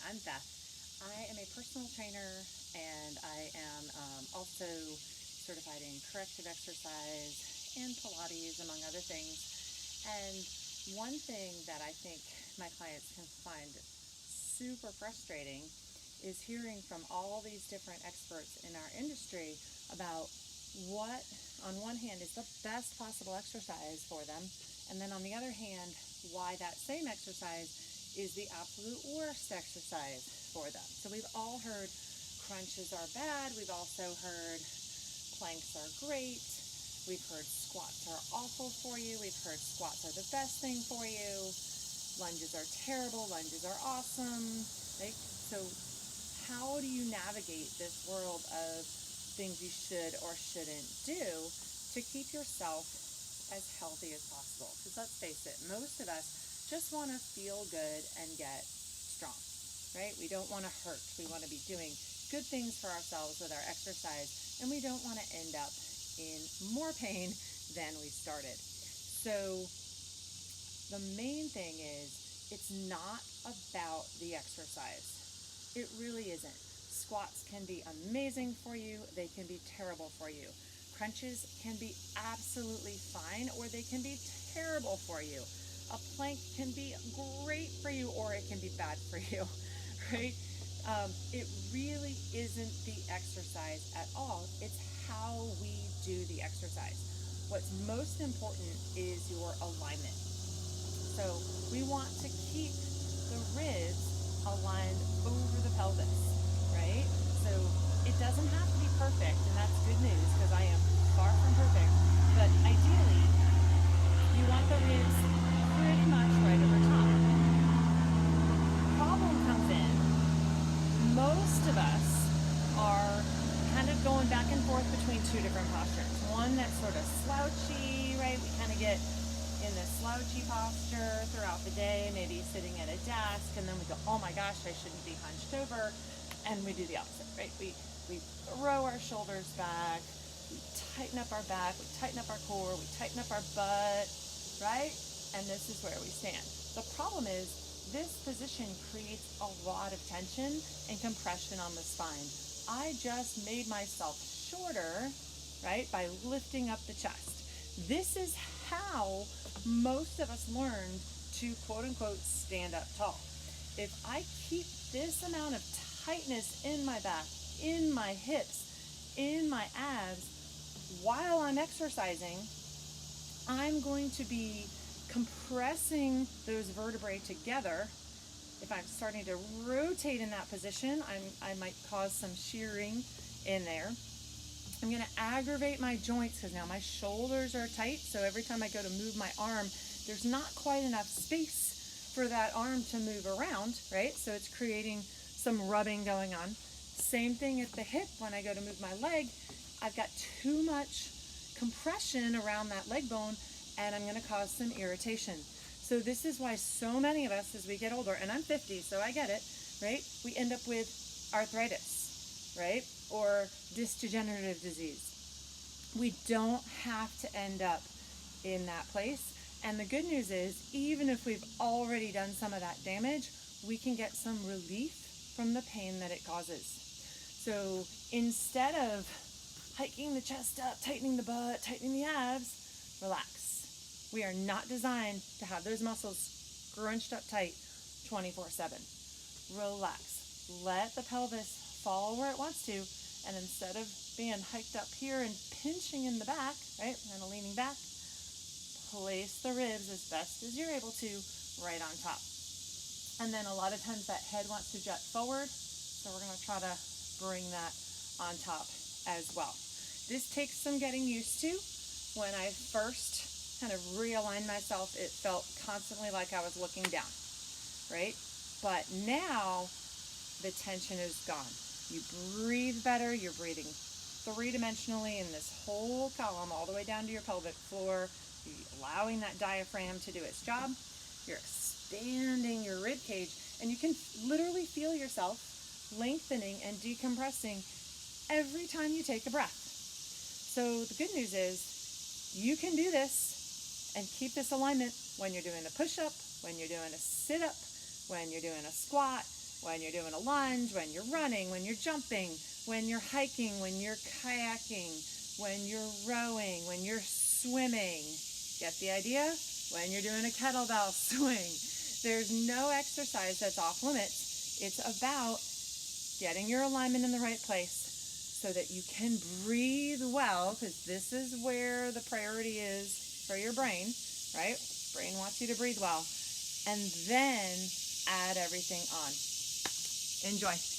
I'm Beth. I am a personal trainer and I am also certified in corrective exercise and Pilates, among other things. And one thing that I think my clients can find super frustrating is hearing from all these different experts in our industry about what, on one hand, is the best possible exercise for them, and then on the other hand, why that same exercise is the absolute worst exercise for them. So we've all heard crunches are bad. We've also heard planks are great. We've heard squats are awful for you. We've heard squats are the best thing for you. Lunges are terrible. Lunges are awesome. Right? So how do you navigate this world of things you should or shouldn't do to keep yourself as healthy as possible? Because let's face it, most of us just want to feel good and get strong, right? We don't want to hurt. We want to be doing good things for ourselves with our exercise, and we don't want to end up in more pain than we started. So the main thing is it's not about the exercise. It really isn't. Squats can be amazing for you. They can be terrible for you. Crunches can be absolutely fine, or they can be terrible for you. A plank can be great for you, or it can be bad for you, right? It really isn't the exercise at all. It's how we do the exercise. What's most important is your alignment. So we want to keep the ribs aligned over the pelvis, right? So it doesn't have to be perfect, and that's good news because I am far from perfect. But ideally, you want the ribs pretty much right over top. Problem comes in. Most of us are kind of going back and forth between two different postures. One that's sort of slouchy, right? We kind of get in this slouchy posture throughout the day, maybe sitting at a desk, and then we go, oh my gosh, I shouldn't be hunched over, and we do the opposite, right? We throw our shoulders back, we tighten up our back, we tighten up our core, we tighten up our butt, right? And this is where we stand. The problem is this position creates a lot of tension and compression on the spine. I just made myself shorter, right, by lifting up the chest. This is how most of us learned to quote unquote stand up tall. If I keep this amount of tightness in my back, in my hips, in my abs while I'm exercising, I'm going to be compressing those vertebrae together. If I'm starting to rotate in that position, I might cause some shearing in there. I'm going to aggravate my joints because now my shoulders are tight. So every time I go to move my arm, there's not quite enough space for that arm to move around, right? So it's creating some rubbing going on. Same thing at the hip. When I go to move my leg, I've got too much compression around that leg bone, and I'm going to cause some irritation. So this is why so many of us, as we get older, and I'm 50, so I get it, right? We end up with arthritis, right? Or disc degenerative disease. We don't have to end up in that place. And the good news is, even if we've already done some of that damage, we can get some relief from the pain that it causes. So instead of hiking the chest up, tightening the butt, tightening the abs, relax. We are not designed to have those muscles scrunched up tight 24/7. Relax. Let the pelvis fall where it wants to, and instead of being hiked up here and pinching in the back, right, kind of leaning back, place the ribs as best as you're able to right on top. And then a lot of times that head wants to jut forward, so we're going to try to bring that on top as well. This takes some getting used to. When I first kind of realigned myself, it felt constantly like I was looking down, right? But now the tension is gone. You breathe better. You're breathing three-dimensionally in this whole column all the way down to your pelvic floor. You're allowing that diaphragm to do its job. You're expanding your rib cage, and you can literally feel yourself lengthening and decompressing every time you take a breath. So the good news is you can do this and keep this alignment when you're doing a push-up, when you're doing a sit-up, when you're doing a squat, when you're doing a lunge, when you're running, when you're jumping, when you're hiking, when you're kayaking, when you're rowing, when you're swimming. Get the idea? When you're doing a kettlebell swing. There's no exercise that's off limits. It's about getting your alignment in the right place so that you can breathe well, because this is where the priority is for your brain, right? Brain wants you to breathe well. And then add everything on. Enjoy.